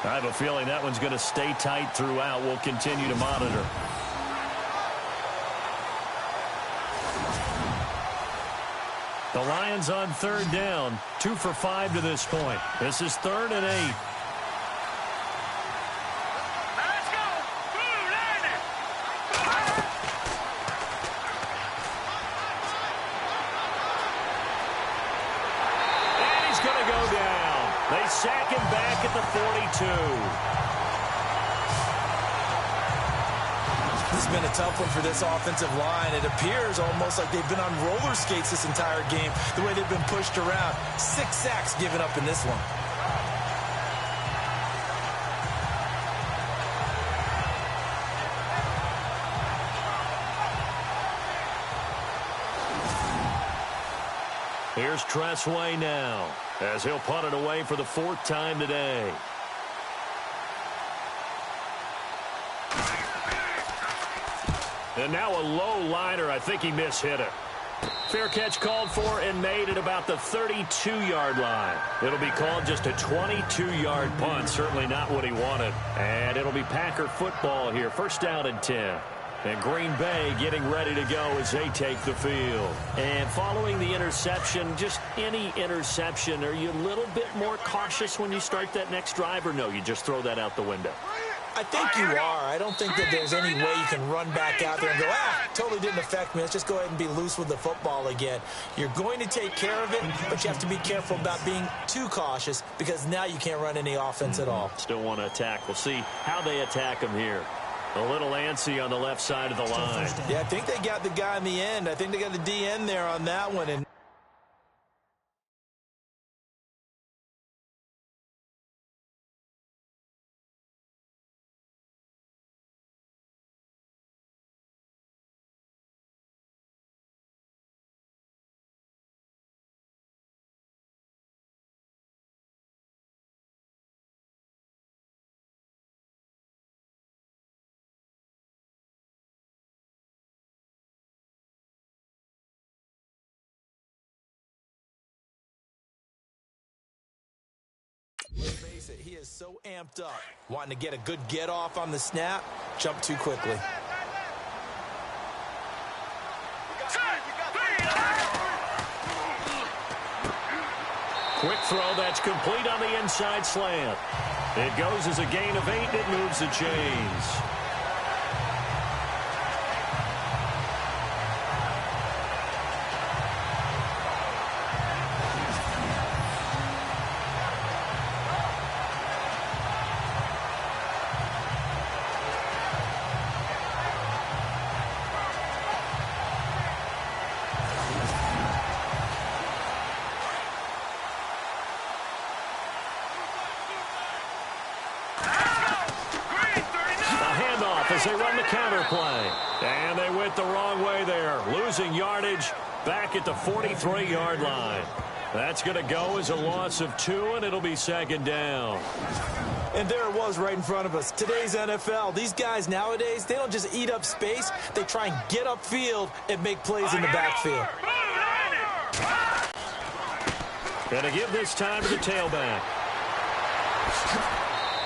I have a feeling that one's going to stay tight throughout. We'll continue to monitor. The Lions on third down, 2 for 5 to this point. This is 3rd and 8. Let's go. And he's going to go down. They sack him back at the 42. This has been a tough one for this offensive line. It appears almost like they've been on roller skates this entire game, the way they've been pushed around. 6 sacks given up in this one. Here's Tressway now, as he'll punt it away for the 4th time today. And now a low liner. I think he mishit it. Fair catch called for and made at about the 32-yard line. It'll be called just a 22-yard punt. Certainly not what he wanted. And it'll be Packer football here. 1st down and 10. And Green Bay getting ready to go as they take the field. And following the interception, just any interception, are you a little bit more cautious when you start that next drive, or no, you just throw that out the window? I think you are. I don't think that there's any way you can run back out there and go, totally didn't affect me. Let's just go ahead and be loose with the football again. You're going to take care of it, but you have to be careful about being too cautious because now you can't run any offense at all. Still want to attack. We'll see how they attack him here. A little antsy on the left side of the line. Yeah, I think they got the guy in the end. I think they got the DN there on that one. And face it, he is so amped up, wanting to get a good get off on the snap, jump too quickly. Quick throw that's complete on the inside slant. It goes as a gain of 8, and it moves the chains. As they run the counter play. And they went the wrong way there. Losing yardage back at the 43-yard line. That's going to go as a loss of 2, and it'll be 2nd down. And there it was right in front of us. Today's NFL, these guys nowadays, they don't just eat up space. They try and get upfield and make plays in the backfield. Going to give this time to the tailback.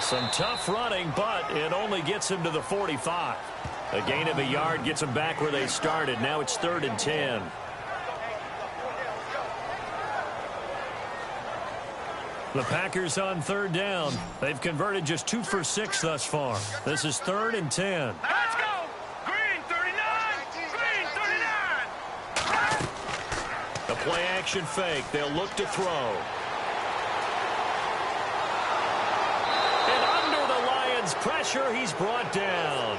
Some tough running, but it only gets him to the 45. A gain of a yard gets him back where they started. Now it's 3rd and 10. The Packers on 3rd down. They've converted just 2 for 6 thus far. This is 3rd and 10. Let's go. Green 39. Green 39. The play action fake. They'll look to throw. Pressure, he's brought down.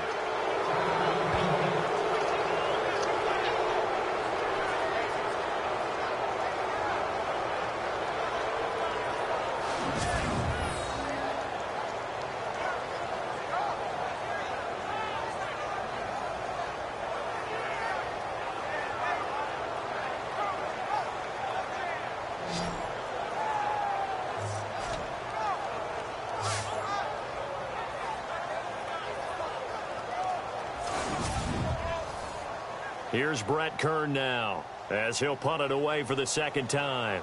Here's Brett Kern now, as he'll punt it away for the 2nd time.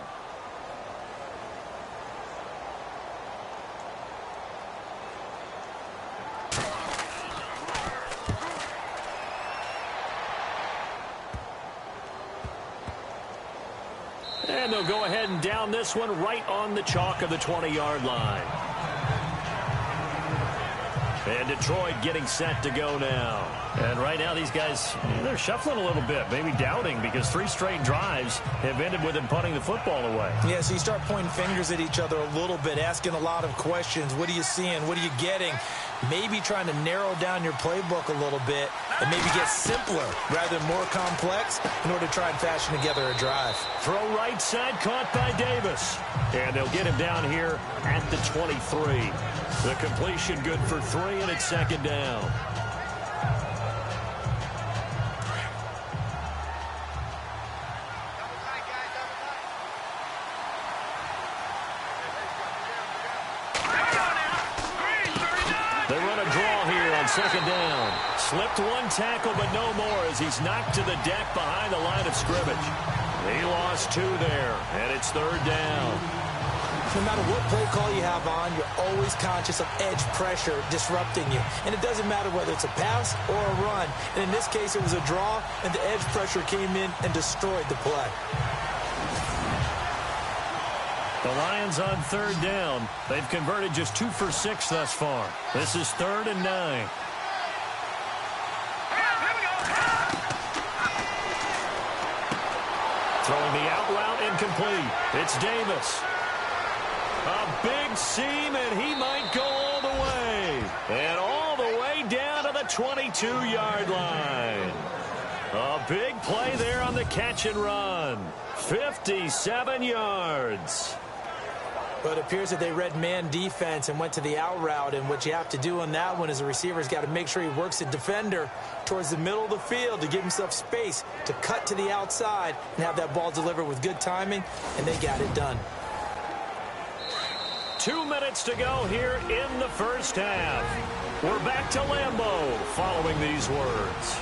he'll go ahead and down this one right on the chalk of the 20-yard line. And Detroit getting set to go now. And right now these guys, they're shuffling a little bit, maybe doubting, because 3 straight drives have ended with them punting the football away. Yeah, so you start pointing fingers at each other a little bit, asking a lot of questions. What are you seeing? What are you getting? Maybe trying to narrow down your playbook a little bit and maybe get simpler rather than more complex in order to try and fashion together a drive. Throw right side, caught by Davis. And they'll get him down here at the 23. The completion good for 3, and it's second down. They run a draw here on second down. Slipped 1 tackle, but no more as he's knocked to the deck behind the line of scrimmage. He lost 2 there, and it's third down. No matter what play call you have on, you're always conscious of edge pressure disrupting you. And it doesn't matter whether it's a pass or a run. And in this case, it was a draw, and the edge pressure came in and destroyed the play. The Lions on third down. They've converted just 2 for 6 thus far. This is 3rd and 9. Throwing the out route incomplete. It's Davis. A big seam, and he might go all the way. And all the way down to the 22-yard line. A big play there on the catch and run. 57 yards. But it appears that they read man defense and went to the out route. And what you have to do on that one is the receiver's got to make sure he works the defender towards the middle of the field to give himself space to cut to the outside and have that ball delivered with good timing, and they got it done. 2 minutes to go here in the first half. We're back to Lambeau following these words.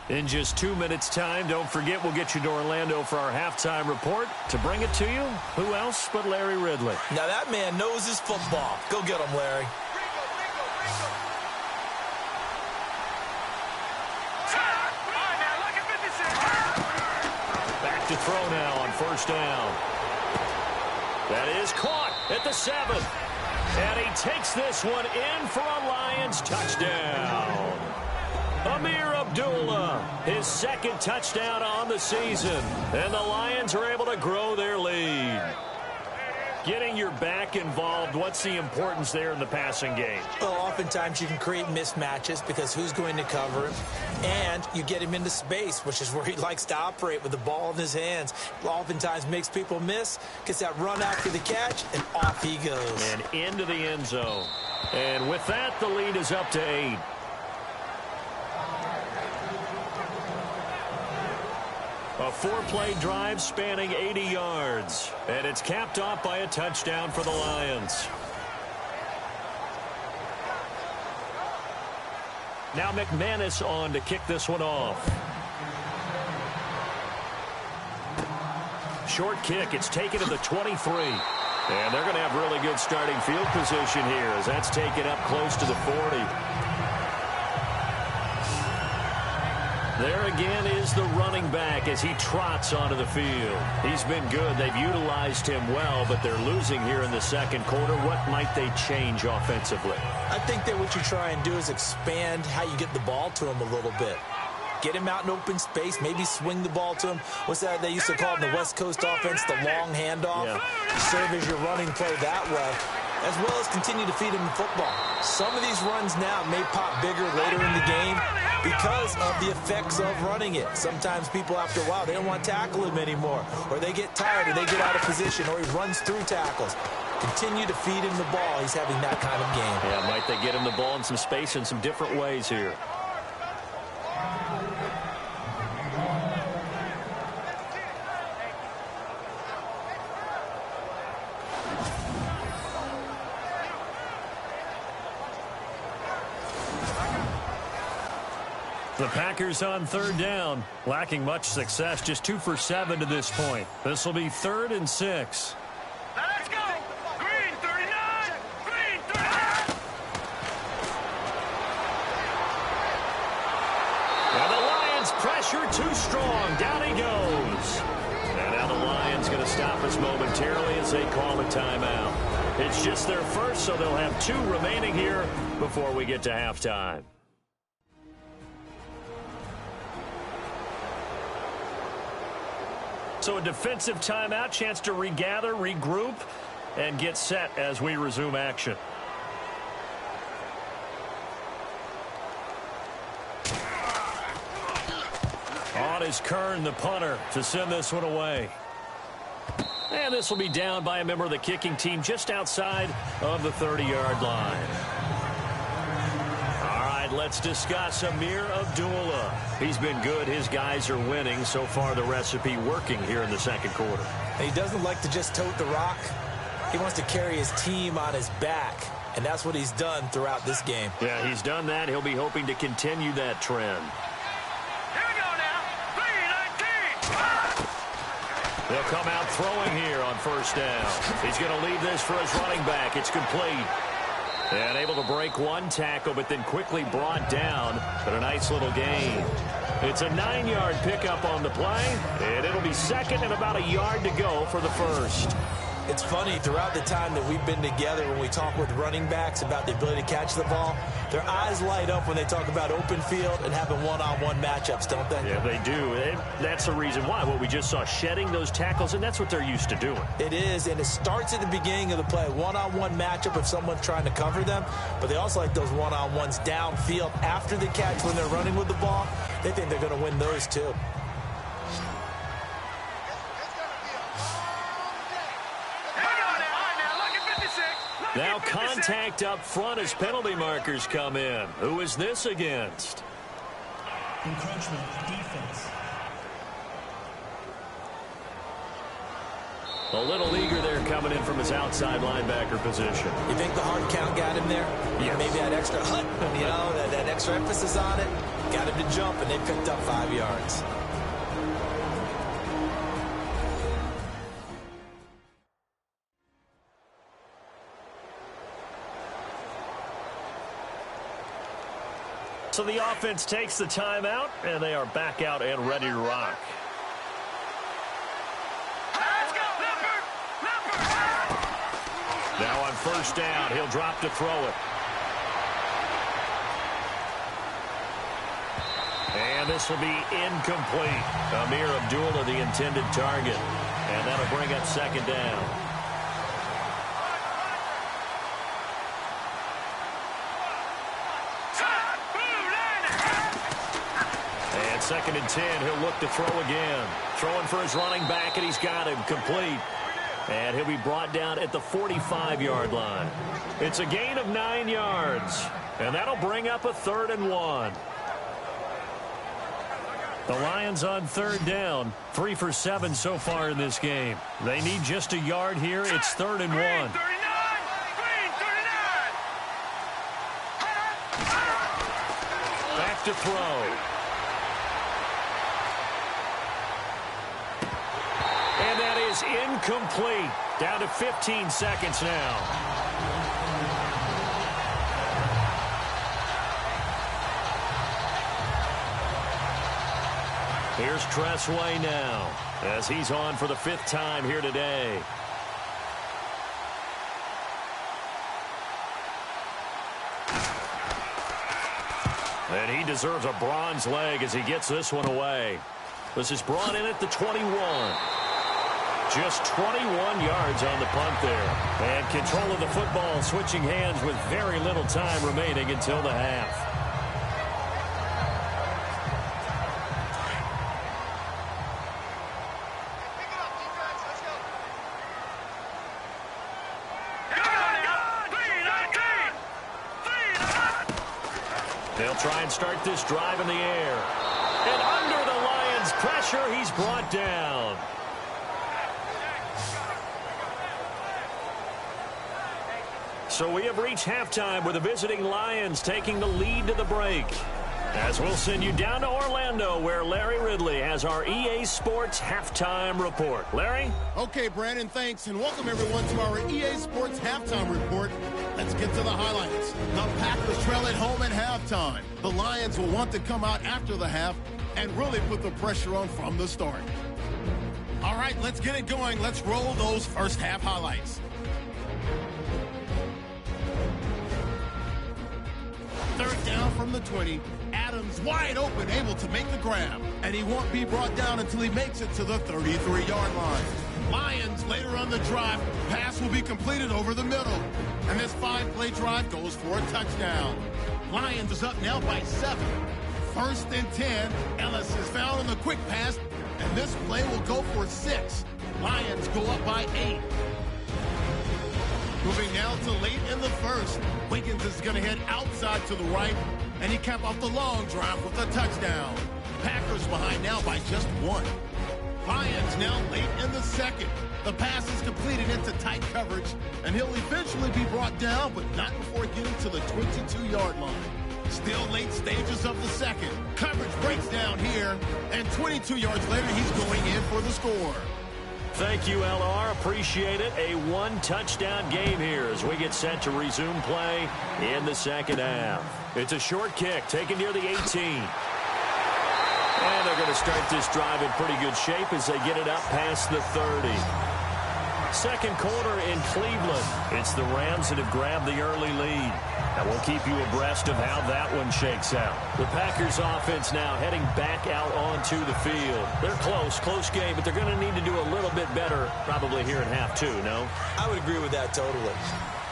In just 2 minutes' time, don't forget we'll get you to Orlando for our halftime report. To bring it to you, who else but Larry Ridley? Now that man knows his football. Go get him, Larry. Back to throw now on first down. That is caught at the 7. And he takes this one in for a Lions touchdown. Amir Abdullah, his 2nd touchdown on the season. And the Lions are able to grow their lead. Getting your back involved, what's the importance there in the passing game? Well, oftentimes you can create mismatches because who's going to cover him? And you get him into space, which is where he likes to operate with the ball in his hands. Oftentimes makes people miss, gets that run after the catch, and off he goes. And into the end zone. And with that, the lead is up to 8. A 4-play drive spanning 80 yards. And it's capped off by a touchdown for the Lions. Now McManus on to kick this one off. Short kick. It's taken to the 23. And they're going to have really good starting field position here as that's taken up close to the 40. There again is the running back as he trots onto the field. He's been good. They've utilized him well, but they're losing here in the second quarter. What might they change offensively? I think that what you try and do is expand how you get the ball to him a little bit. Get him out in open space, maybe swing the ball to him. What's that they used to call in the West Coast offense, the long handoff? Yeah. Serve as your running play that way, as well as continue to feed him the football. Some of these runs now may pop bigger later in the game because of the effects of running it. Sometimes people, after a while, they don't want to tackle him anymore, or they get tired, or they get out of position, or he runs through tackles. Continue to feed him the ball. He's having that kind of game. Yeah, might they get him the ball in some space in some different ways here. The Packers on third down, lacking much success, just 2 for 7 to this point. This will be 3rd and 6. Let's go! Green 39! Green 39! pressure, too strong. Down he goes. And now the Lions going to stop us momentarily as they call a timeout. It's just their first, so they'll have 2 remaining here before we get to halftime. So a defensive timeout, chance to regather, regroup, and get set as we resume action. On is Kern, the punter, to send this one away. And this will be down by a member of the kicking team just outside of the 30-yard line. All right, let's discuss Amir Abdullah. He's been good. His guys are winning. So far, the recipe working here in the second quarter. He doesn't like to just tote the rock. He wants to carry his team on his back, and that's what he's done throughout this game. Yeah, he's done that. He'll be hoping to continue that trend. They'll come out throwing here on first down. He's going to leave this for his running back. It's complete. And able to break one tackle, but then quickly brought down. But a nice little gain. It's a 9-yard pickup on the play, and it'll be second and about a yard to go for the first. It's funny, throughout the time that we've been together, when we talk with running backs about the ability to catch the ball, their eyes light up when they talk about open field and having one-on-one matchups, don't they? Yeah, they do. That's the reason why. What we just saw, shedding those tackles, and that's what they're used to doing. It is, and it starts at the beginning of the play. One-on-one matchup if someone's trying to cover them, but they also like those one-on-ones downfield after the catch when they're running with the ball. They think they're going to win those, too. Now contact up front as penalty markers come in. Who is this against? Encroachment defense. A little eager there coming in from his outside linebacker position. You think the hard count got him there? Yes. Maybe that extra that extra emphasis on it got him to jump, and they picked up 5 yards. So the offense takes the timeout, and they are back out and ready to rock. Now on first down, he'll drop to throw it. And this will be incomplete. Amir Abdullah, the intended target. And that'll bring up second down. Second and 10, he'll look to throw again. Throwing for his running back, and he's got him complete. And he'll be brought down at the 45-yard line. It's a gain of 9 yards, and that'll bring up a 3rd and 1. The Lions on third down, 3 for 7 so far in this game. They need just a yard here. It's 3rd and 1. Back to throw. And that is incomplete. Down to 15 seconds now. Here's Tressway now as he's on for the 5th time here today. And he deserves a bronze leg as he gets this one away. This is brought in at the 21. Just 21 yards on the punt there. And control of the football switching hands with very little time remaining until the half. They'll try and start this drive in the air. And under the Lions' pressure, he's brought down. So we have reached halftime with the visiting Lions taking the lead to the break. As we'll send you down to Orlando, where Larry Ridley has our EA Sports Halftime Report. Larry? Okay, Brandon, thanks, and welcome everyone to our EA Sports Halftime Report. Let's get to the highlights. The Packers trail at home at halftime. The Lions will want to come out after the half and really put the pressure on from the start. All right, let's get it going. Let's roll those first half highlights. Third down from the 20. Adams wide open, able to make the grab. And he won't be brought down until he makes it to the 33-yard line. Lions later on the drive. Pass will be completed over the middle. And this 5-play drive goes for a touchdown. Lions is up now by 7. First and 10. Ellis is found on the quick pass. And this play will go for 6. Lions go up by 8. Moving now to late in the first. Wiggins is going to head outside to the right, and he capped off the long drive with a touchdown. Packers behind now by just 1. Lions now late in the second. The pass is completed into tight coverage, and he'll eventually be brought down, but not before getting to the 22-yard line. Still late stages of the second. Coverage breaks down here, and 22 yards later, he's going in for the score. Thank you, LR. Appreciate it. A one-touchdown game here as we get set to resume play in the second half. It's a short kick taken near the 18. And they're going to start this drive in pretty good shape as they get it up past the 30. Second quarter in Cleveland. It's the Rams that have grabbed the early lead. And we'll keep you abreast of how that one shakes out. The Packers offense now heading back out onto the field. They're close game, but they're going to need to do a little bit better probably here in half 2, no? I would agree with that totally.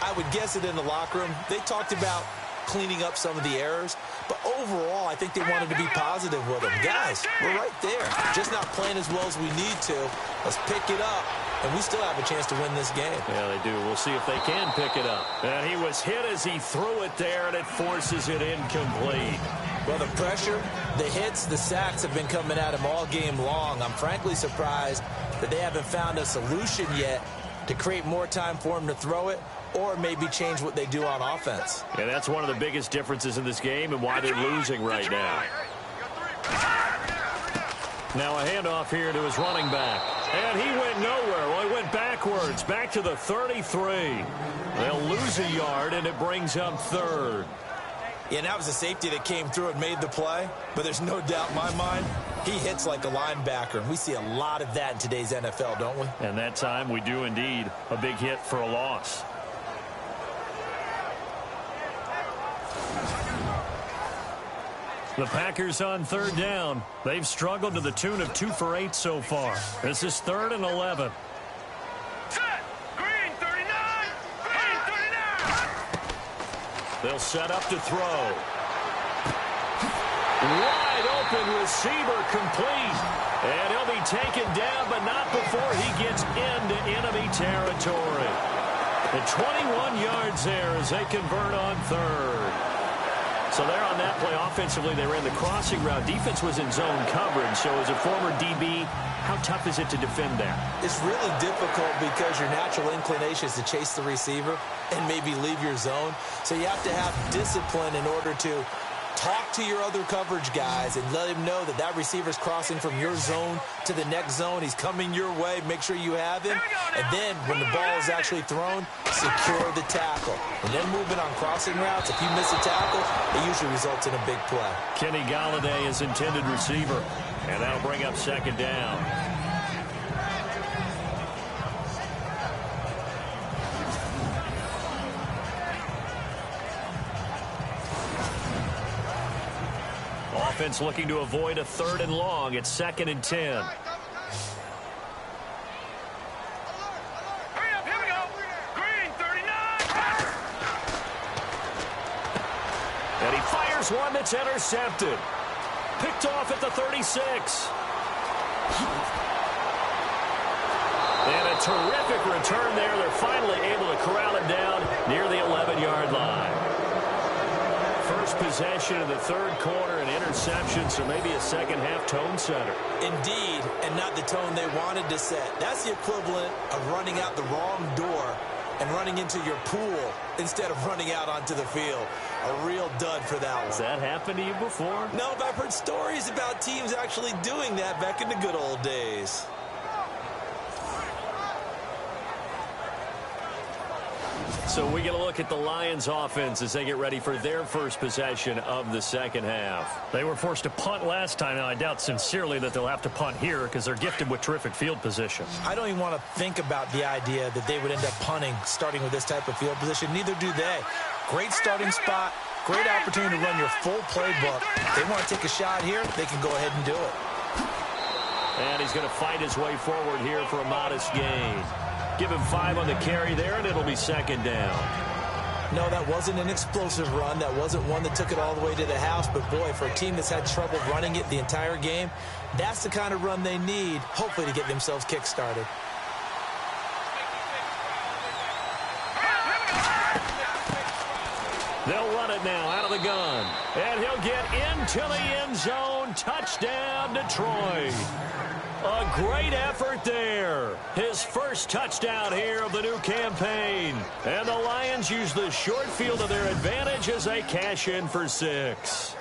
I would guess it in the locker room. They talked about cleaning up some of the errors, but overall, I think they wanted to be positive with them. Guys, we're right there. Just not playing as well as we need to. Let's pick it up. And we still have a chance to win this game. Yeah, they do. We'll see if they can pick it up. And he was hit as he threw it there, and it forces it incomplete. Well, the pressure, the hits, the sacks have been coming at him all game long. I'm frankly surprised that they haven't found a solution yet to create more time for him to throw it or maybe change what they do on offense. Yeah, that's one of the biggest differences in this game and why they're losing right now. Now a handoff here to his running back. And he went nowhere. Well, he went backwards, back to the 33. They'll lose a yard, and it brings up third. Yeah, and that was a safety that came through and made the play. But there's no doubt in my mind, he hits like a linebacker. And we see a lot of that in today's NFL, don't we? And that time we do indeed. A big hit for a loss. The Packers on third down. They've struggled to the tune of 2 for 8 so far. This is 3rd and 11. Set. Green 39. Green 39. They'll set up to throw. Wide open receiver complete. And he'll be taken down, but not before he gets into enemy territory. The 21 yards there as they convert on third. So there on that play, offensively, they ran the crossing route. Defense was in zone coverage. So as a former DB, how tough is it to defend that? It's really difficult because your natural inclination is to chase the receiver and maybe leave your zone. So you have to have discipline in order to talk to your other coverage guys and let him know that that receiver's crossing from your zone to the next zone. He's coming your way. Make sure you have him. And then when the ball is actually thrown, secure the tackle. And then moving on crossing routes, if you miss a tackle, it usually results in a big play. Kenny Golladay is intended receiver. And that'll bring up second down. Offense looking to avoid a 3rd and long. It's 2nd and 10. Hurry up, here we go. Green 39. And he fires one that's intercepted. Picked off at the 36. And a terrific return there. They're finally able to corral it down near the 11-yard line. First possession of the 3rd quarter, an interception, so maybe a second-half tone setter. Indeed, and not the tone they wanted to set. That's the equivalent of running out the wrong door and running into your pool instead of running out onto the field. A real dud for that one. Has that happened to you before? No, but I've heard stories about teams actually doing that back in the good old days. So we get a look at the Lions offense as they get ready for their first possession of the second half. They were forced to punt last time. Now, I doubt sincerely that they'll have to punt here because they're gifted with terrific field position. I don't even want to think about the idea that they would end up punting starting with this type of field position. Neither do they. Great starting spot, great opportunity to run your full playbook. If they want to take a shot here, they can go ahead and do it. And he's going to fight his way forward here for a modest gain. Give him 5 on the carry there, and it'll be second down. No, that wasn't an explosive run. That wasn't one that took it all the way to the house. But, boy, for a team that's had trouble running it the entire game, that's the kind of run they need, hopefully, to get themselves kick-started. They'll run it now out of the gun. And he'll get into the end zone. Touchdown, Detroit. A great effort there. His first touchdown here of the new campaign. And the Lions use the short field to their advantage as they cash in for 6.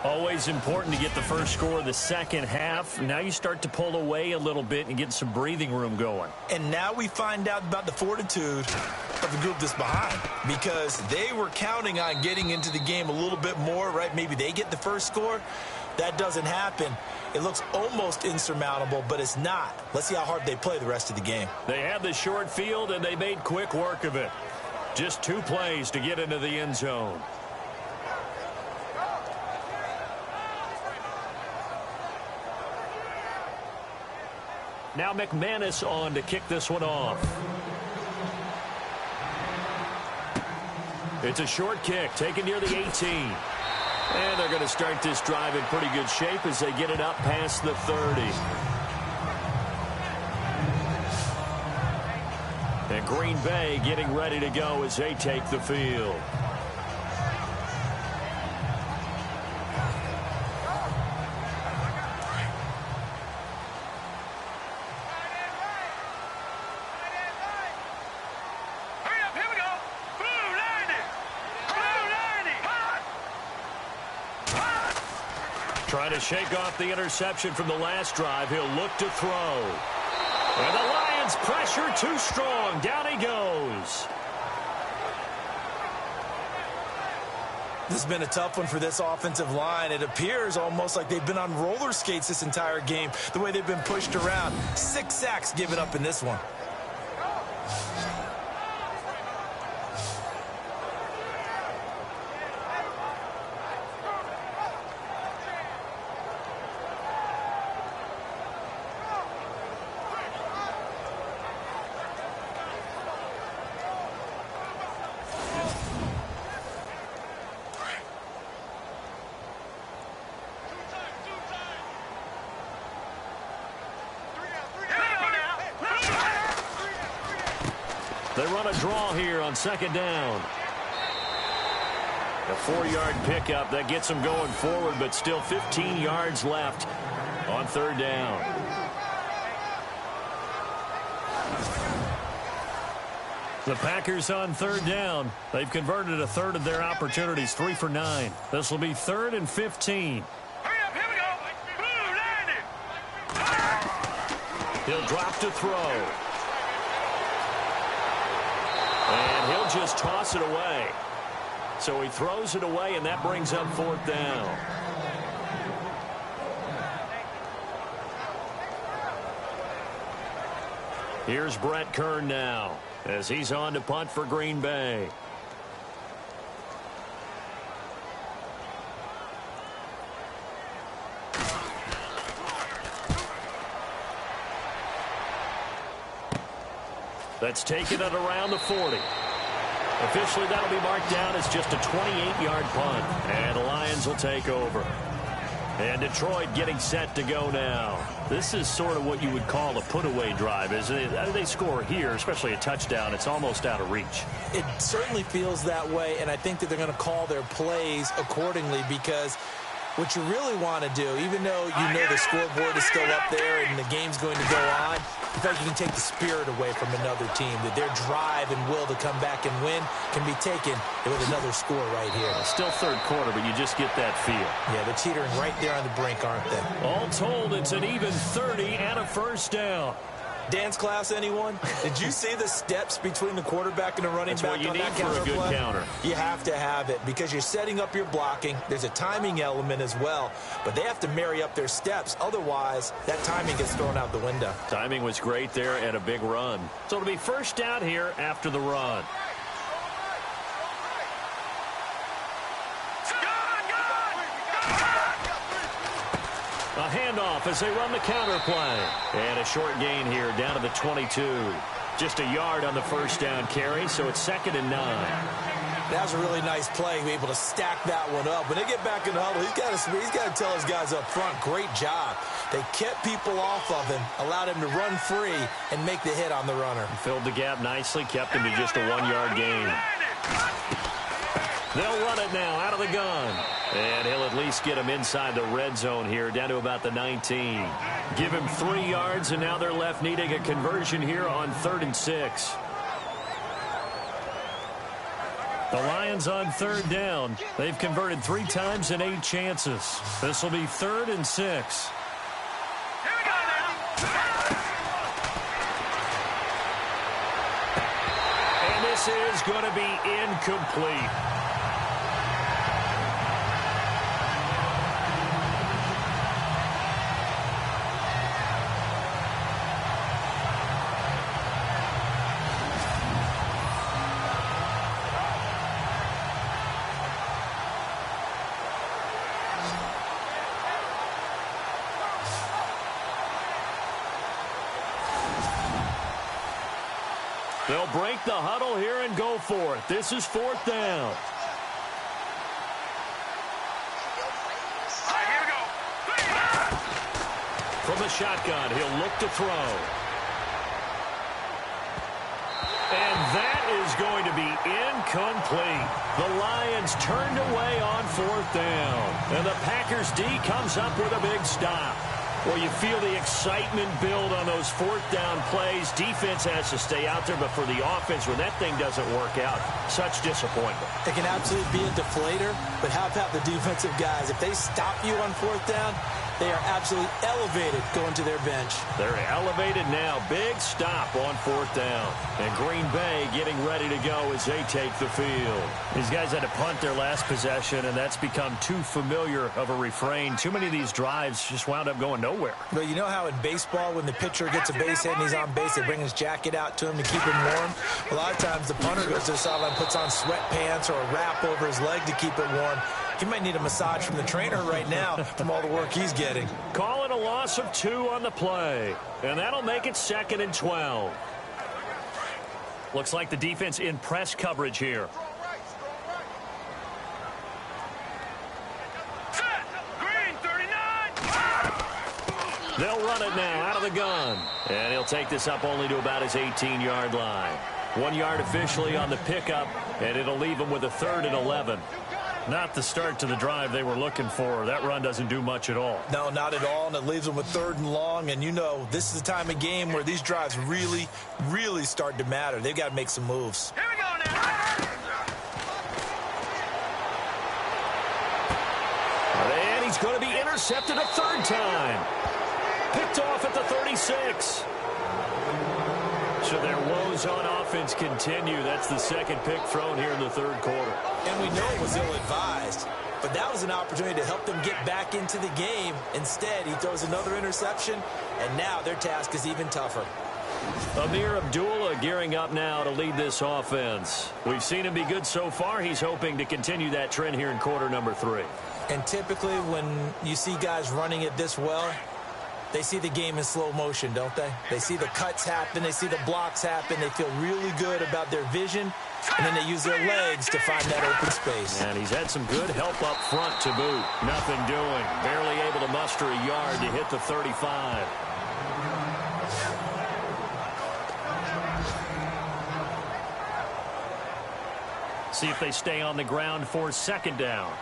Always important to get the first score of the second half. Now you start to pull away a little bit and get some breathing room going. And now we find out about the fortitude of the group that's behind, because they were counting on getting into the game a little bit more, right? Maybe they get the first score. That doesn't happen. It looks almost insurmountable, but it's not. Let's see how hard they play the rest of the game. They had the short field, and they made quick work of it. Just 2 plays to get into the end zone. Now McManus on to kick this one off. It's a short kick taken near the 18. And they're going to start this drive in pretty good shape as they get it up past the 30. And Green Bay getting ready to go as they take the field. Trying to shake off the interception from the last drive. He'll look to throw. And the Lions pressure too strong. Down he goes. This has been a tough one for this offensive line. It appears almost like they've been on roller skates this entire game, the way they've been pushed around. 6 sacks given up in this one. They run a draw here on second down. A 4-yard pickup that gets them going forward, but still 15 yards left on third down. The Packers on third down. They've converted a third of their opportunities, 3 for 9. This will be 3rd and 15. He'll drop to throw. And he'll just toss it away. So he throws it away, and that brings up 4th down. Here's Brett Kern now as he's on to punt for Green Bay. That's taken at around the 40. Officially, that'll be marked down as just a 28-yard punt. And the Lions will take over. And Detroit getting set to go now. This is sort of what you would call a put-away drive. As they score here, especially a touchdown, it's almost out of reach. It certainly feels that way, and I think that they're going to call their plays accordingly, because what you really want to do, even though you know the scoreboard is still up there and the game's going to go on, in fact, you can take the spirit away from another team, that their drive and will to come back and win can be taken with another score right here. Still third quarter, but you just get that feel. Yeah, they're teetering right there on the brink, aren't they? All told, it's an even 30 and a first down. Dance class, anyone? Did you see the steps between the quarterback and the running That's back what you on need that for counter a good play? counter. You have to have it because you're setting up your blocking. There's a timing element as well, but they have to marry up their steps. Otherwise, that timing gets thrown out the window. Timing was great there and a big run. So it'll be first down here after the run. A handoff as they run the counter play. And a short gain here down to the 22. Just a yard on the first down carry, so it's 2nd and 9. That was a really nice play, be able to stack that one up. When they get back in the huddle, he's got to tell his guys up front, great job. They kept people off of him, allowed him to run free and make the hit on the runner. Filled the gap nicely, kept him to just a 1-yard gain. They'll run it now out of the gun. And he'll at least get him inside the red zone here, down to about the 19. Give him 3 yards, and now they're left needing a conversion here on 3rd and 6. The Lions on 3rd down. They've converted 3 times in 8 chances. This will be 3rd and 6. And this is going to be incomplete. They'll break the huddle here and go for it. This is 4th down. Here we go. From the shotgun, he'll look to throw. And that is going to be incomplete. The Lions turned away on 4th down. And the Packers D comes up with a big stop. Well, you feel the excitement build on those 4th down plays. Defense has to stay out there, but for the offense, when that thing doesn't work out, such disappointment. It can absolutely be a deflator, but how about the defensive guys? If they stop you on 4th down, they are absolutely elevated going to their bench. They're elevated now. Big stop on 4th down. And Green Bay getting ready to go as they take the field. These guys had to punt their last possession, and that's become too familiar of a refrain. Too many of these drives just wound up going nowhere. But you know how in baseball, when the pitcher gets a base hit and he's on base, they bring his jacket out to him to keep him warm? A lot of times the punter goes to the sideline, puts on sweatpants or a wrap over his leg to keep it warm. He might need a massage from the trainer right now from all the work he's getting. Calling a loss of 2 on the play. And that'll make it 2nd and 12. Looks like the defense in press coverage here. Set. Green 39. They'll run it now out of the gun. And he'll take this up only to about his 18-yard line. 1 yard officially on the pickup, and it'll leave him with a 3rd and 11. Not the start to the drive they were looking for. That run doesn't do much at all. No, not at all, and it leaves them with 3rd and long. And you know, this is the time of game where these drives really, really start to matter. They've got to make some moves. Here we go now. And he's going to be intercepted a 3rd time. Picked off at the 36. So their woes on offense continue. That's the 2nd pick thrown here in the 3rd quarter. And we know it was ill-advised, but that was an opportunity to help them get back into the game. Instead, he throws another interception, and now their task is even tougher. Amir Abdullah gearing up now to lead this offense. We've seen him be good so far. He's hoping to continue that trend here in quarter number 3. And typically when you see guys running it this well, they see the game in slow motion, don't they? They see the cuts happen. They see the blocks happen. They feel really good about their vision, and then they use their legs to find that open space. And he's had some good help up front to boot. Nothing doing. Barely able to muster a yard to hit the 35. See if they stay on the ground for 2nd down.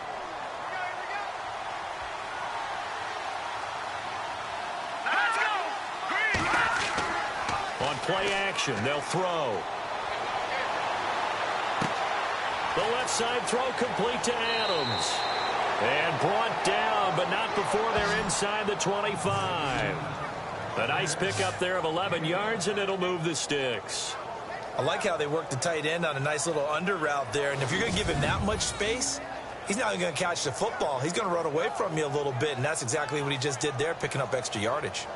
Play action. They'll throw. The left side throw complete to Adams. And brought down, but not before they're inside the 25. A nice pickup there of 11 yards, and it'll move the sticks. I like how they work the tight end on a nice little under route there. And if you're going to give him that much space, he's not going to catch the football. He's going to run away from you a little bit, and that's exactly what he just did there, picking up extra yardage.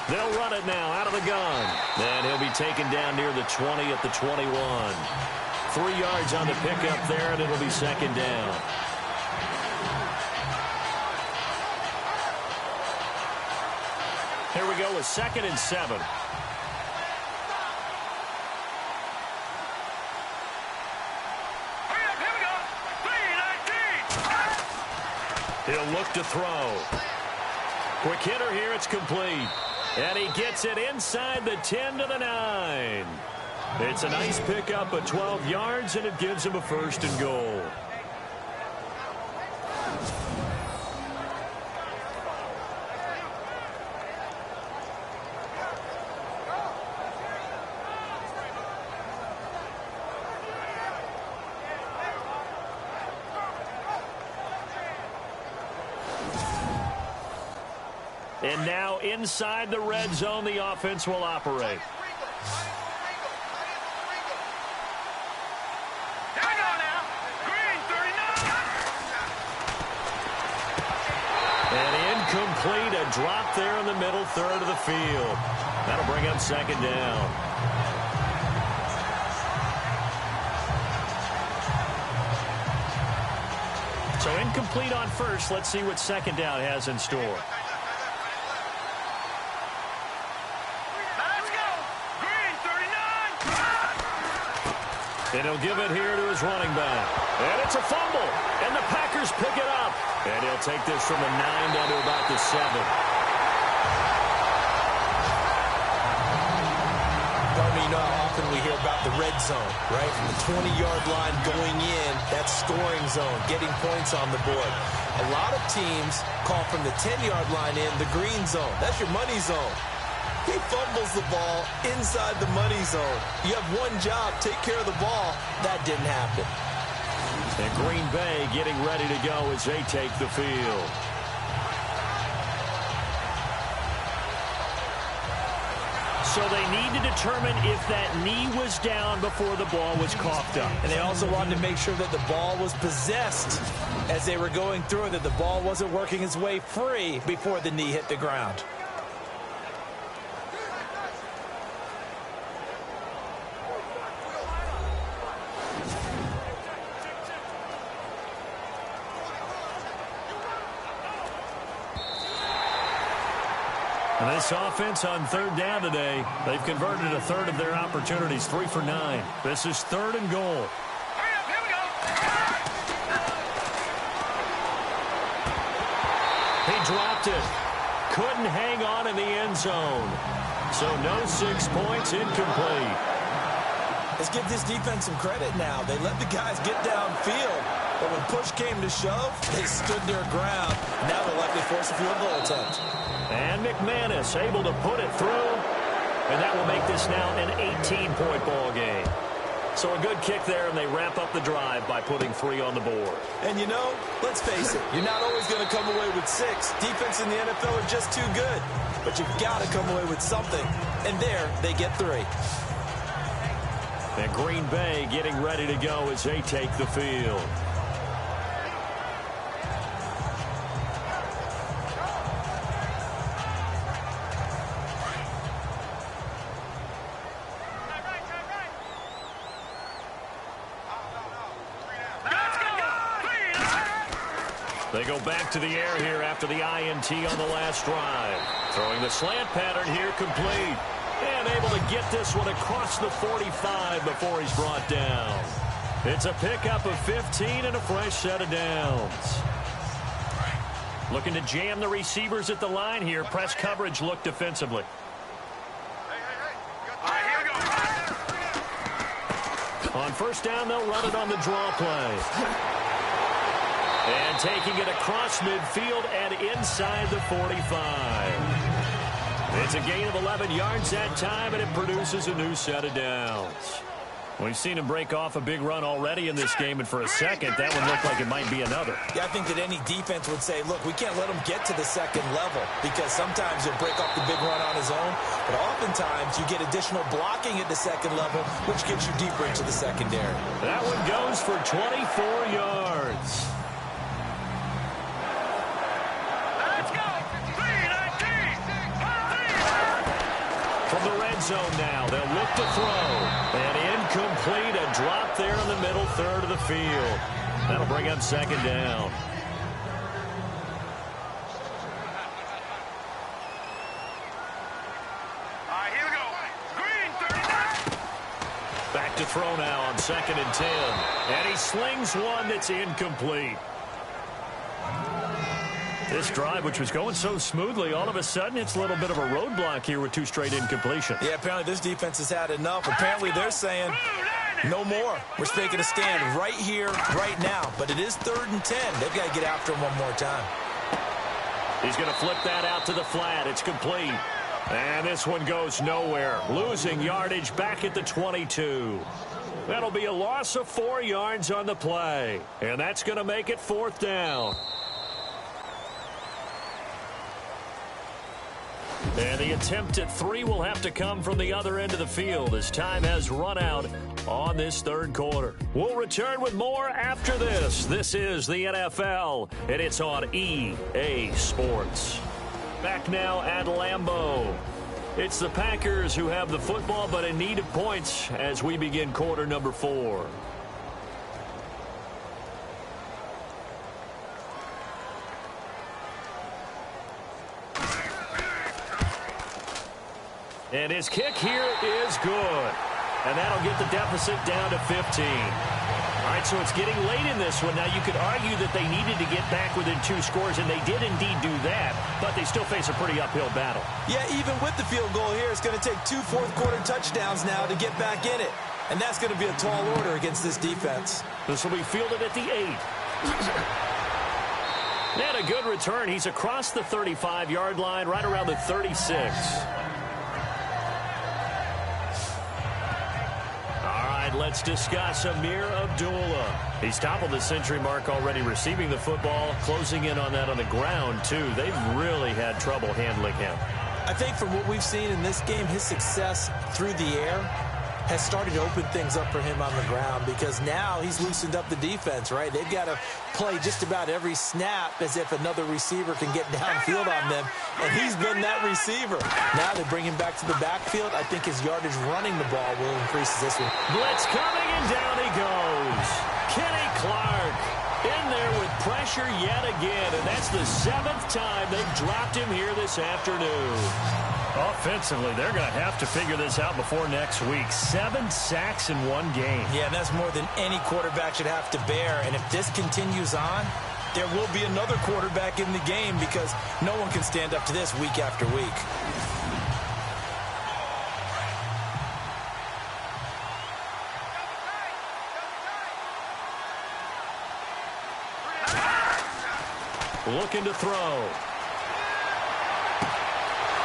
They'll run it now out of the gun. And he'll be taken down near the 20 at the 21. 3 yards on the pickup there, and it'll be second down. Here we go with 2nd and 7. He'll look to throw. Quick hitter here, it's complete. And he gets it inside the 10 to the 9. It's a nice pickup of 12 yards, and it gives him a 1st and goal. And now inside the red zone, the offense will operate. Here we go now. Green, 39. And incomplete, a drop there in the middle third of the field. That'll bring up second down. So incomplete on first. Let's see what second down has in store. And he'll give it here to his running back. And it's a fumble. And the Packers pick it up. And he'll take this from the 9 down to about the 7. You know how often we hear about the red zone, right? From the 20-yard line going in, that scoring zone, getting points on the board. A lot of teams call from the 10-yard line in the green zone. That's your money zone. He fumbles the ball inside the money zone. You have one job, take care of the ball. That didn't happen. And Green Bay getting ready to go as they take the field. So they need to determine if that knee was down before the ball was coughed up. And they also wanted to make sure that the ball was possessed as they were going through it, that the ball wasn't working its way free before the knee hit the ground. And this offense on third down today, they've converted a third of their opportunities, 3 for 9. This is 3rd and goal. Here we go. He dropped it. Couldn't hang on in the end zone. So no 6 points, incomplete. Let's give this defense some credit now. They let the guys get downfield. But when push came to shove, they stood their ground. Now they'll likely force a field goal attempt. And McManus able to put it through. And that will make this now an 18-point ball game. So a good kick there, and they wrap up the drive by putting 3 on the board. And you know, let's face it, you're not always going to come away with 6. Defense in the NFL are just too good. But you've got to come away with something. And there, they get 3. And Green Bay getting ready to go as they take the field. They go back to the air here after the INT on the last drive. Throwing the slant pattern here, complete. And able to get this one across the 45 before he's brought down. It's a pickup of 15 and a fresh set of downs. Looking to jam the receivers at the line here. Press coverage look defensively. On first down, they'll run it on the draw play. And taking it across midfield and inside the 45. It's a gain of 11 yards that time, and it produces a new set of downs. We've seen him break off a big run already in this game, and for a second, that one looked like it might be another. Yeah, I think that any defense would say, look, we can't let him get to the second level because sometimes he'll break off the big run on his own, but oftentimes you get additional blocking at the second level, which gets you deeper into the secondary. That one goes for 24 yards. Let's go. 3-19. From the red zone now, they'll look to throw. And incomplete, a drop there in the middle third of the field. That'll bring up second down. All right, here we go. Green, 39. Back to throw now on 2nd and 10. And he slings one that's incomplete. This drive, which was going so smoothly, all of a sudden it's a little bit of a roadblock here with 2 straight incompletions. Yeah, apparently this defense has had enough. Apparently they're saying no more. We're taking a stand right here, right now. But it is 3rd and 10. They've got to get after him one more time. He's going to flip that out to the flat. It's complete. And this one goes nowhere. Losing yardage back at the 22. That'll be a loss of 4 yards on the play. And that's going to make it 4th down. And the attempt at 3 will have to come from the other end of the field as time has run out on this 3rd quarter. We'll return with more after this. This is the NFL, and it's on EA Sports. Back now at Lambeau. It's the Packers who have the football, but in need of points as we begin quarter number 4. And his kick here is good. And that'll get the deficit down to 15. All right, so it's getting late in this one. Now, you could argue that they needed to get back within 2 scores, and they did indeed do that, but they still face a pretty uphill battle. Yeah, even with the field goal here, it's going to take 2 fourth-quarter touchdowns now to get back in it. And that's going to be a tall order against this defense. This will be fielded at the 8. And a good return. He's across the 35-yard line, right around the 36. Let's discuss Amir Abdullah. He's toppled the century mark already receiving the football, closing in on that on the ground, too. They've really had trouble handling him. I think from what we've seen in this game, his success through the air has started to open things up for him on the ground because now he's loosened up the defense, right? They've got to play just about every snap as if another receiver can get downfield on them, and he's been that receiver. Now they bring him back to the backfield. I think his yardage running the ball will increase this one. Blitz coming, and down he goes. Kenny Clark in there with pressure yet again, and that's the 7th time they've dropped him here this afternoon. Offensively, they're going to have to figure this out before next week. 7 sacks in 1 game. Yeah, and that's more than any quarterback should have to bear. And if this continues on, there will be another quarterback in the game because no one can stand up to this week after week. Looking to throw.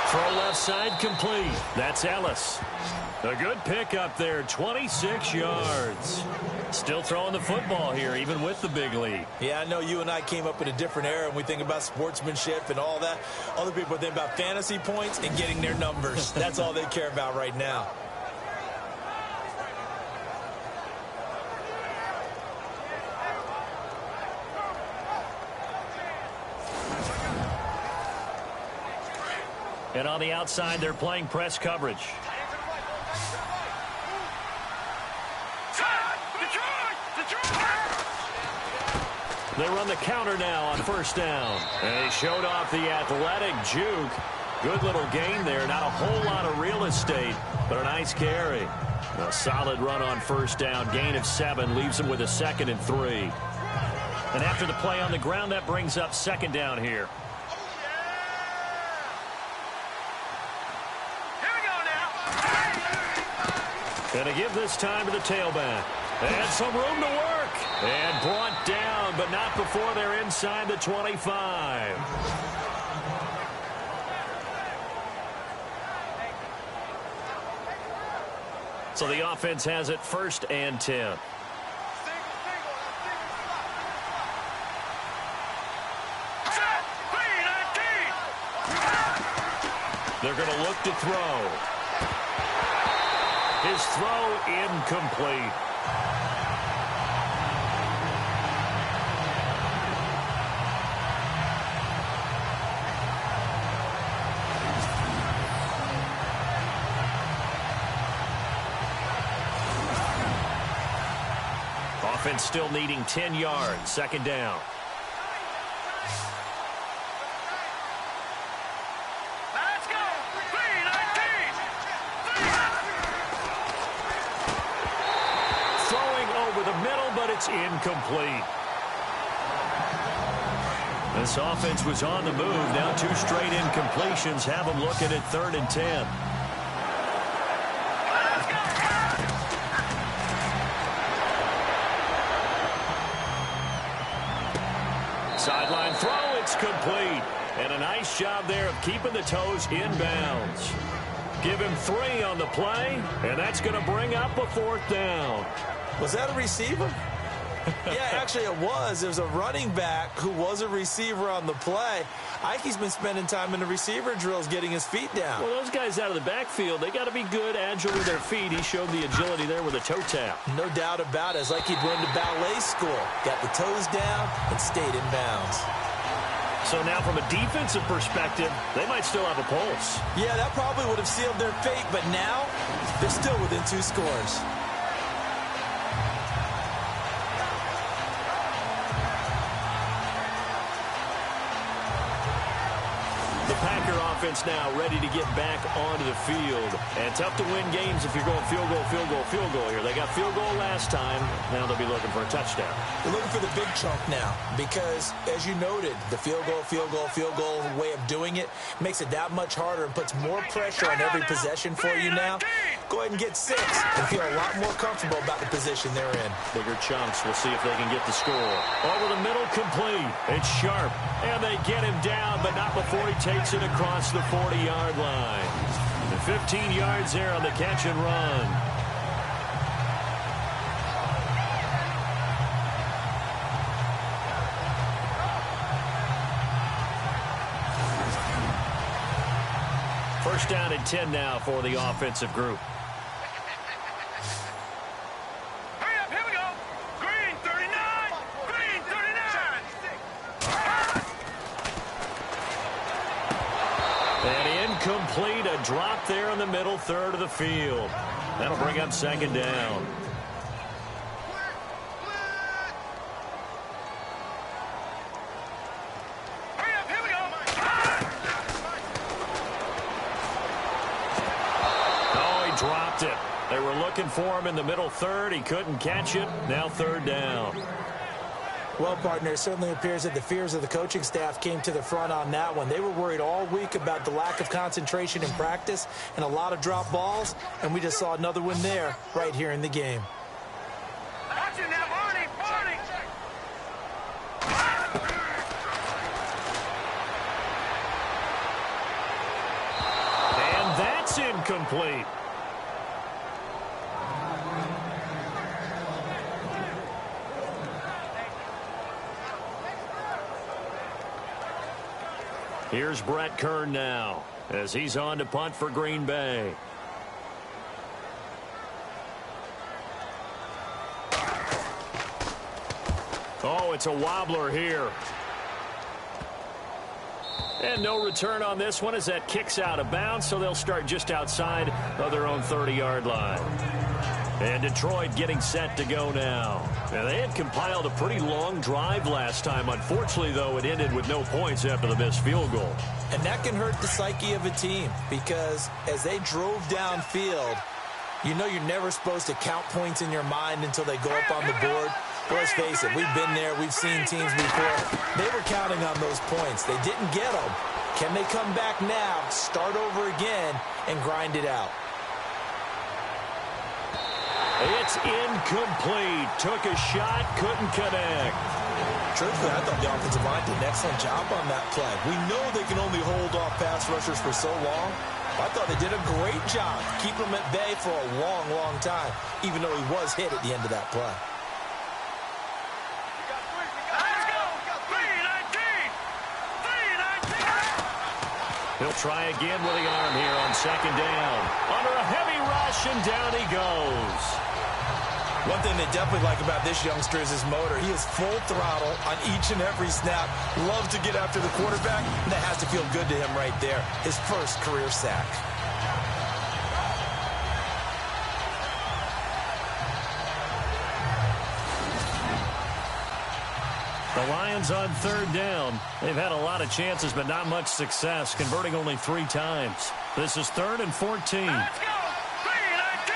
Throw left side complete. That's Ellis. A good pick up there, 26 yards. Still throwing the football here, even with the big lead. Yeah, I know you and I came up in a different era, and we think about sportsmanship and all that. Other people think about fantasy points and getting their numbers. That's all they care about right now. And on the outside, they're playing press coverage. They run the counter now on 1st down. And they showed off the athletic juke. Good little gain there. Not a whole lot of real estate, but a nice carry. A solid run on 1st down. Gain of 7 leaves them with a 2nd and 3. And after the play on the ground, that brings up 2nd down here. Going to give this time to the tailback. And some room to work. And brought down, but not before they're inside the 25. So the offense has it 1st and 10. They're going to look to throw. His throw incomplete. Offense still needing 10 yards. 2nd down. It's incomplete. This offense was on the move. Now 2 straight incompletions have them looking at 3rd and 10. Sideline throw. It's complete. And a nice job there of keeping the toes in bounds. Give him 3 on the play, and that's going to bring up a 4th down. Was that a receiver? Yeah, actually it was. There was a running back who was a receiver on the play. Ike's been spending time in the receiver drills getting his feet down. Well, those guys out of the backfield, they got to be good, agile with their feet. He showed the agility there with a toe tap. No doubt about it. It's like he'd went to ballet school. Got the toes down and stayed in bounds. So now from a defensive perspective, they might still have a pulse. Yeah, that probably would have sealed their fate, but now they're still within 2 scores. Offense now ready to get back onto the field. And tough to win games if you're going field goal, field goal, field goal here. They got field goal last time. Now they'll be looking for a touchdown. They're looking for the big chunk now because, as you noted, the field goal, field goal, field goal way of doing it makes it that much harder and puts more pressure on every possession for you now. Go ahead and get 6 and feel a lot more comfortable about the position they're in. Bigger chunks. We'll see if they can get the score. Over the middle, complete. It's Sharp. And they get him down, but not before he takes it across the 40-yard line. And 15 yards there on the catch and run. First down and 10 now for the offensive group. Hurry up, here we go. Green 39. Green 39. And incomplete, a drop there in the middle third of the field. That'll bring up 2nd down. Dropped it. They were looking for him in the middle third. He couldn't catch it. Now 3rd down. Well, partner, it certainly appears that the fears of the coaching staff came to the front on that one. They were worried all week about the lack of concentration in practice and a lot of drop balls, and we just saw another one there right here in the game. And that's incomplete. Here's Brett Kern now as he's on to punt for Green Bay. Oh, it's a wobbler here. And no return on this one as that kicks out of bounds, so they'll start just outside of their own 30-yard line. And Detroit getting set to go now. Now, they had compiled a pretty long drive last time. Unfortunately, though, it ended with no points after the missed field goal. And that can hurt the psyche of a team because as they drove downfield, you know you're never supposed to count points in your mind until they go up on the board. But let's face it, we've been there. We've seen teams before. They were counting on those points. They didn't get them. Can they come back now, start over again, and grind it out? It's incomplete. Took a shot, couldn't connect. Truthfully, I thought the offensive line did an excellent job on that play. We know they can only hold off pass rushers for so long. I thought they did a great job keeping him at bay for a long, long time, even though he was hit at the end of that play. He'll try again with the arm here on second down. Under a heavy rush, and down he goes. One thing they definitely like about this youngster is his motor. He is full throttle on each and every snap. Loves to get after the quarterback, and that has to feel good to him right there. His first career sack. The Lions on third down. They've had a lot of chances, but not much success, converting only 3 times. This is 3rd and 14. Let's go! 3-19!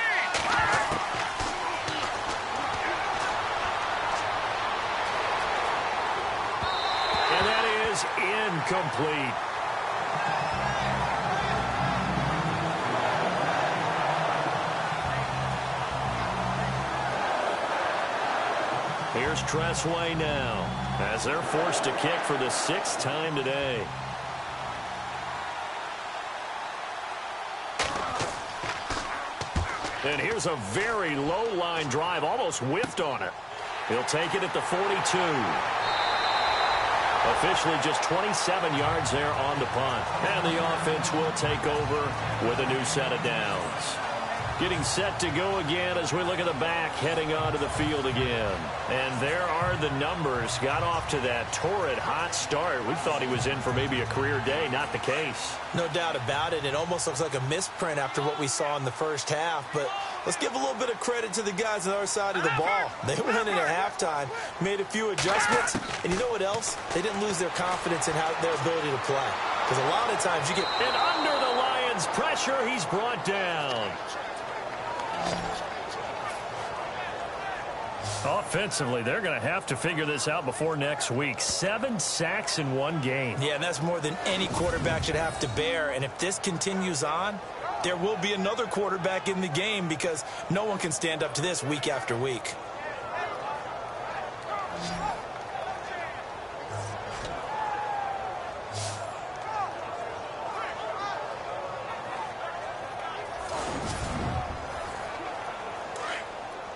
And that is incomplete. Here's Tressway now, as they're forced to kick for the 6th time today. And here's a very low line drive, almost whiffed on it. He'll take it at the 42. Officially just 27 yards there on the punt. And the offense will take over with a new set of downs. Getting set to go again as we look at the back, heading onto the field again. And there are the numbers. Got off to that torrid hot start. We thought he was in for maybe a career day. Not the case. No doubt about it. It almost looks like a misprint after what we saw in the first half. But let's give a little bit of credit to the guys on the other side of the ball. They went in at halftime, made a few adjustments. And you know what else? They didn't lose their confidence in their ability to play. Because a lot of times you get... And under the Lions' pressure, he's brought down. Offensively, they're going to have to figure this out before next week. 7 sacks in one game. Yeah, and that's more than any quarterback should have to bear. And if this continues on, there will be another quarterback in the game because no one can stand up to this week after week.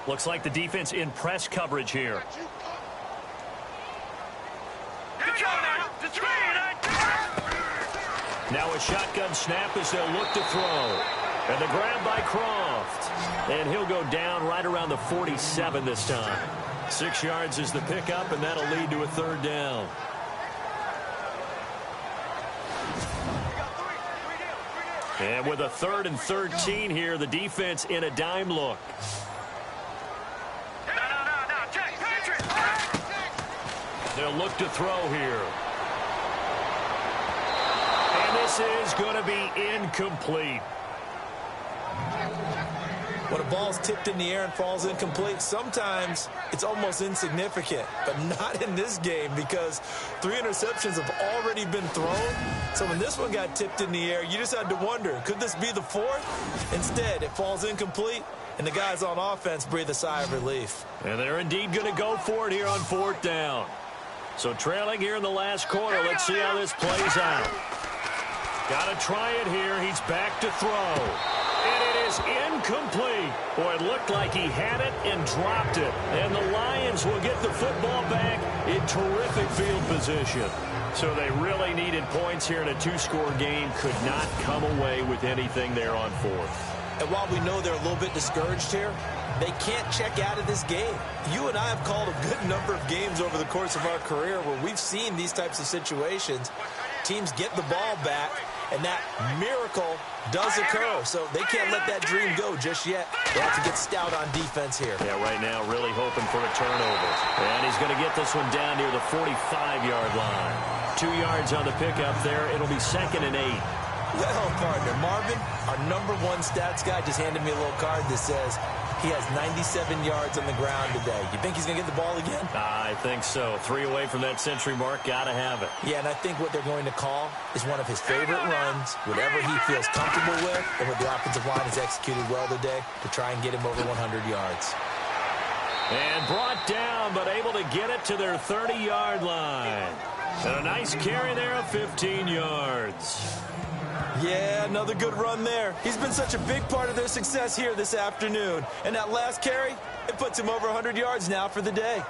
Looks like the defense in press coverage here. Now a shotgun snap as they'll look to throw. And the grab by Croft. And he'll go down right around the 47 this time. 6 yards is the pickup, and that'll lead to a 3rd down. And with a 3rd and 13 here, the defense in a dime look. They'll look to throw here. And this is going to be incomplete. When a ball's tipped in the air and falls incomplete, sometimes it's almost insignificant, but not in this game because 3 interceptions have already been thrown. So when this one got tipped in the air, you just had to wonder, could this be the 4th? Instead, it falls incomplete, and the guys on offense breathe a sigh of relief. And they're indeed going to go for it here on 4th down. So trailing here in the last quarter. Let's see how this plays out. Got to try it here. He's back to throw. And it is incomplete. Boy, it looked like he had it and dropped it. And the Lions will get the football back in terrific field position. So they really needed points here in a 2-score game. Could not come away with anything there on 4th. And while we know they're a little bit discouraged here, they can't check out of this game. You and I have called a good number of games over the course of our career where we've seen these types of situations. Teams get the ball back, and that miracle does occur. So they can't let that dream go just yet. They have to get stout on defense here. Yeah, right now really hoping for a turnover. And he's going to get this one down near the 45-yard line. 2 yards on the pickup there. It'll be 2nd and 8. Well, partner, Marvin, our #1 stats guy just handed me a little card that says He has 97 yards on the ground today. You think he's going to get the ball again? I think so. 3 away from that century mark. Got to have it. Yeah, and I think what they're going to call is one of his favorite runs, whatever he feels comfortable with, and what the offensive line has executed well today to try and get him over 100 yards. And brought down, but able to get it to their 30-yard line. And a nice carry there of 15 yards. Yeah, another good run there. He's been such a big part of their success here this afternoon. And that last carry, it puts him over 100 yards now for the day.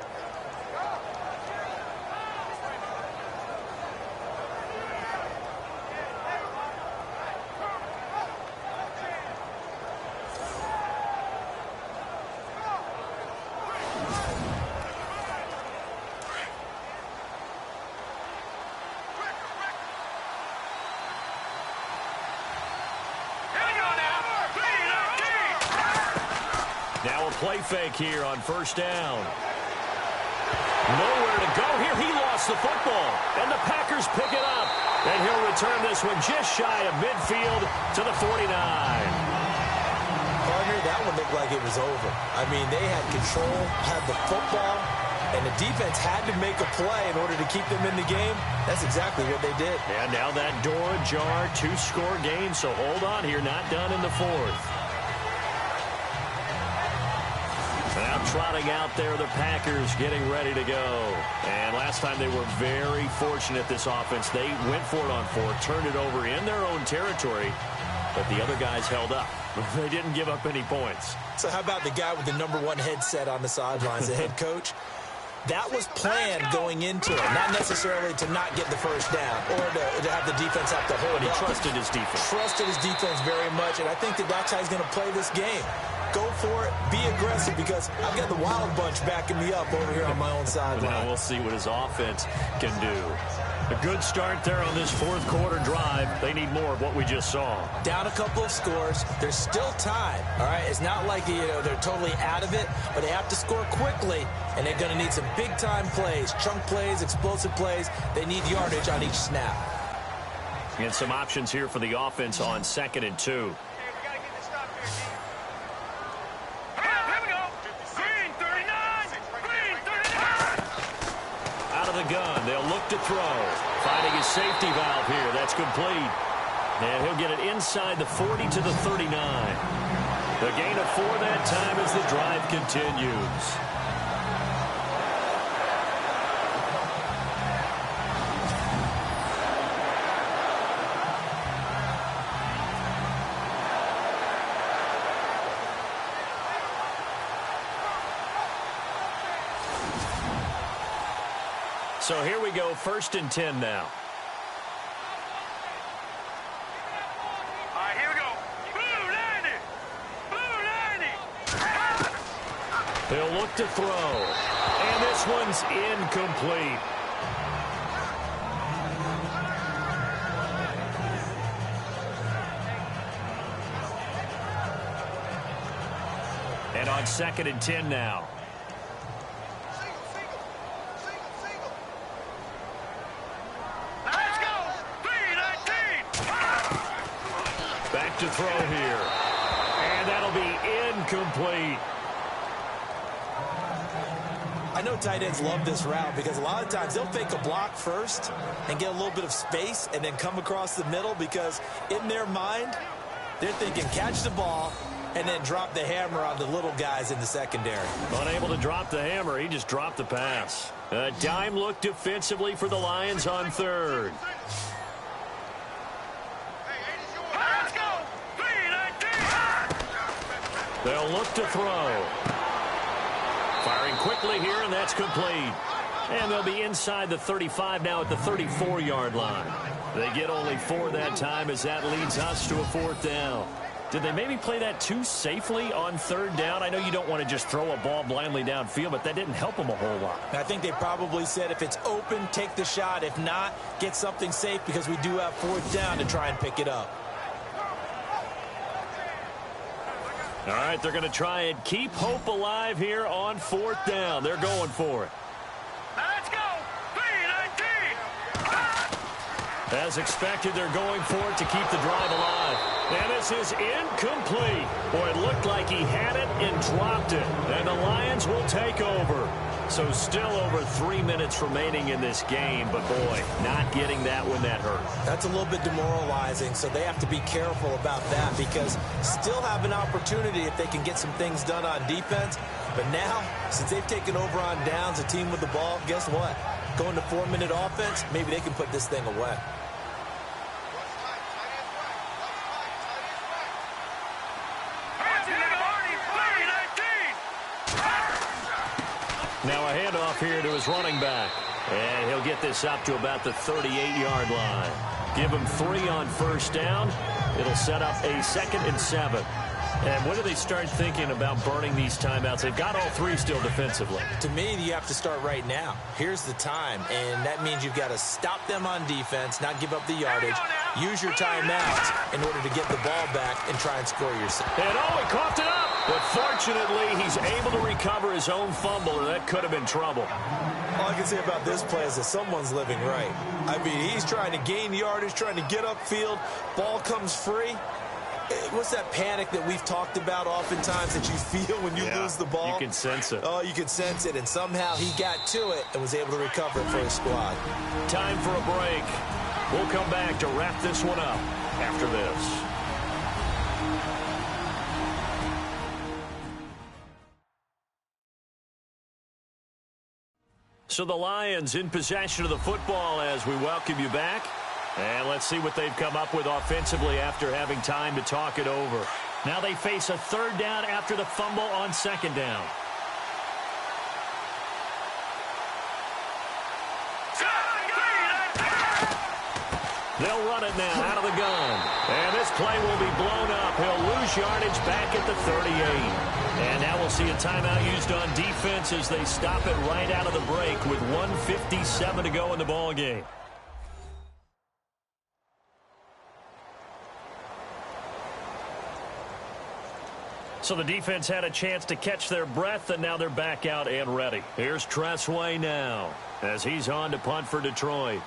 Now a play fake here on first down. Nowhere to go here. He lost the football. And the Packers pick it up. And he'll return this one just shy of midfield to the 49. Partner, that one looked like it was over. I mean, they had control, had the football, and the defense had to make a play in order to keep them in the game. That's exactly what they did. And now that door ajar, 2-score game. So hold on here. Not done in the fourth. Now trotting out there, the Packers getting ready to go. And last time they were very fortunate, this offense. They went for it on 4, turned it over in their own territory, but the other guys held up. They didn't give up any points. So how about the guy with the #1 headset on the sidelines, the head coach? That was planned going into it, not necessarily to not get the first down or to have the defense have to hold But he up. trusted his defense. Trusted his defense very much, and I think that's how he's going to play this game. Go for it, be aggressive, because I've got the Wild Bunch backing me up over here on my own sideline. Now we'll see what his offense can do. A good start there on this fourth quarter drive. They need more of what we just saw. Down a couple of scores. There's still time, all right? It's not like, they're totally out of it, but they have to score quickly, and they're going to need some big-time plays, chunk plays, explosive plays. They need yardage on each snap. And some options here for the offense on 2nd and 2. The gun. They'll look to throw. Finding his safety valve here. That's complete. And he'll get it inside the 40 to the 39. The gain of 4 that time as the drive continues. So here we go, 1st and 10 now. All right, here we go. Blue 90. They'll look to throw. And this one's incomplete. And on 2nd and 10 now. To throw here. And that'll be incomplete. I know tight ends love this route because a lot of times they'll fake a block first and get a little bit of space and then come across the middle, because in their mind, they're thinking catch the ball and then drop the hammer on the little guys in the secondary. Unable to drop the hammer, he just dropped the pass. A dime look defensively for the Lions on 3rd. They'll look to throw. Firing quickly here, and that's complete. And they'll be inside the 35 now at the 34-yard line. They get only 4 that time as that leads us to a 4th down. Did they maybe play that too safely on 3rd down? I know you don't want to just throw a ball blindly downfield, but that didn't help them a whole lot. I think they probably said if it's open, take the shot. If not, get something safe, because we do have 4th down to try and pick it up. All right, they're going to try and keep hope alive here on 4th down. They're going for it. Let's go. 3-19. As expected, they're going for it to keep the drive alive. And this is incomplete. Boy, it looked like he had it and dropped it. And the Lions will take over. So still over 3 minutes remaining in this game. But, boy, not getting that one, that hurt. That's a little bit demoralizing, so they have to be careful about that because still have an opportunity if they can get some things done on defense. But now, since they've taken over on downs, a team with the ball, guess what? Going to 4-minute offense, maybe they can put this thing away. Now a handoff here to his running back. And he'll get this up to about the 38-yard line. Give him 3 on first down. It'll set up a 2nd and 7. And when do they start thinking about burning these timeouts? They've got all 3 still defensively. To me, you have to start right now. Here's the time, and that means you've got to stop them on defense, not give up the yardage, use your timeouts in order to get the ball back and try and score yourself. And he coughed it up. But fortunately, he's able to recover his own fumble, and that could have been trouble. All I can say about this play is that someone's living right. I mean, he's trying to gain yardage, trying to get upfield. Ball comes free. What's that panic that we've talked about oftentimes that you feel when you lose the ball? You can sense it. Oh, you can sense it, and somehow he got to it and was able to recover it for his squad. Time for a break. We'll come back to wrap this one up after this. So the Lions in possession of the football as we welcome you back. And let's see what they've come up with offensively after having time to talk it over. Now they face a 3rd down after the fumble on 2nd down. They'll run it now out of the gun. And this play will be blown up. He'll lose yardage back at the 38. And now we'll see a timeout used on defense as they stop it right out of the break with 1:57 to go in the ball game. So the defense had a chance to catch their breath, and now they're back out and ready. Here's Tressway now as he's on to punt for Detroit.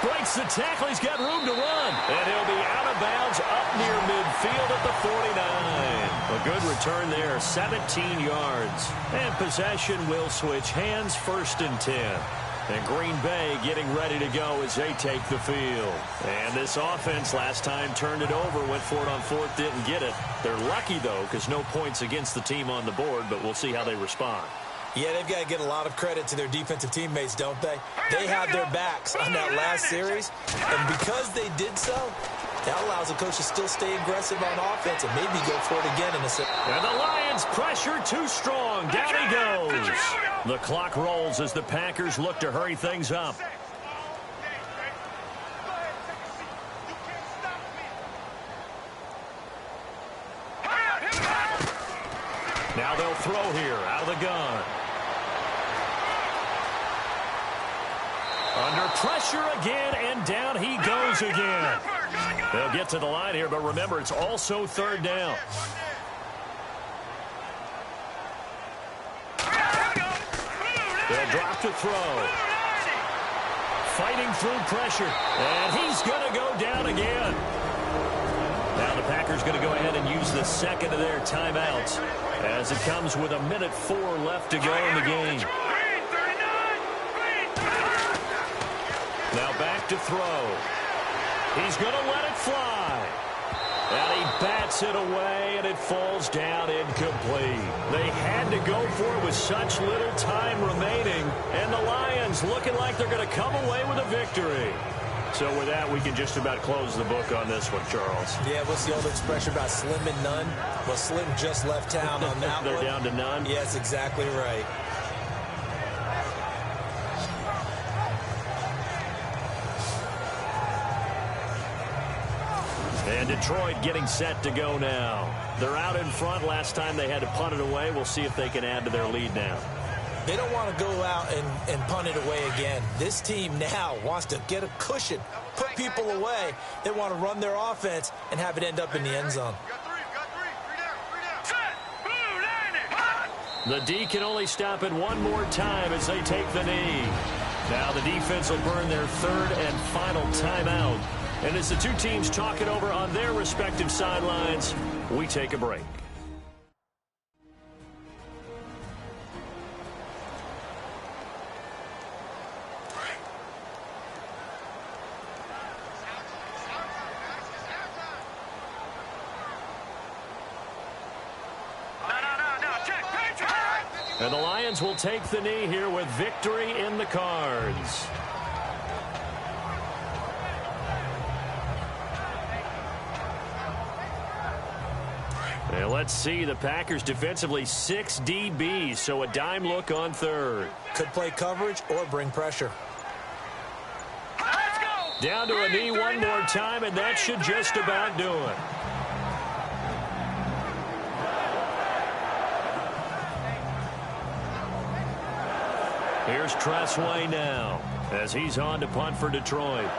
Breaks the tackle. He's got room to run. And he'll be out of bounds up near midfield at the 49. A good return there, 17 yards. And possession will switch hands, 1st and 10. And Green Bay getting ready to go as they take the field. And this offense last time turned it over, went for it on 4th, didn't get it. They're lucky, though, because no points against the team on the board, but we'll see how they respond. Yeah, they've got to get a lot of credit to their defensive teammates, don't they? They had their backs on that last series, and because they did so, that allows the coach to still stay aggressive on offense and maybe go for it again in a second. And the Lions pressure too strong. Down he goes. The clock rolls as the Packers look to hurry things up. Now they'll throw here out of the gun. Under pressure again, and down he goes again. They'll get to the line here, but remember, it's also 3rd down. They'll drop to throw. Fighting through pressure, and he's going to go down again. Now the Packers going to go ahead and use the 2nd of their timeouts as it comes with 1:04 left to go in the game. Now back to throw. He's going to let it fly. And he bats it away, and it falls down incomplete. They had to go for it with such little time remaining, and the Lions looking like they're going to come away with a victory. So with that, we can just about close the book on this one, Charles. Yeah, what's the old expression about slim and none? Well, Slim just left town on that They're one. down to none? Yes, exactly right. And Detroit getting set to go now. They're out in front. Last time they had to punt it away. We'll see if they can add to their lead now. They don't want to go out and punt it away again. This team now wants to get a cushion, put people away. They want to run their offense and have it end up in the end zone. Got three down. The D can only stop it one more time as they take the knee. Now the defense will burn their third and final timeout. And as the two teams talk it over on their respective sidelines, we take a break. And the Lions will take the knee here with victory in the cards. And let's see, the Packers defensively 6 DBs, so a dime look on third. Could play coverage or bring pressure. Down to a knee one more time, and that should just about do it. Here's Tressway now as he's on to punt for Detroit.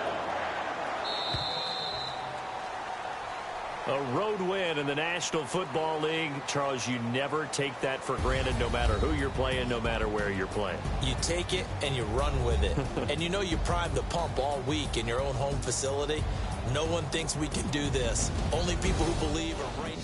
A road win in the National Football League. Charles, you never take that for granted no matter who you're playing, no matter where you're playing. You take it and you run with it. And you know you primed the pump all week in your own home facility. No one thinks we can do this. Only people who believe are right.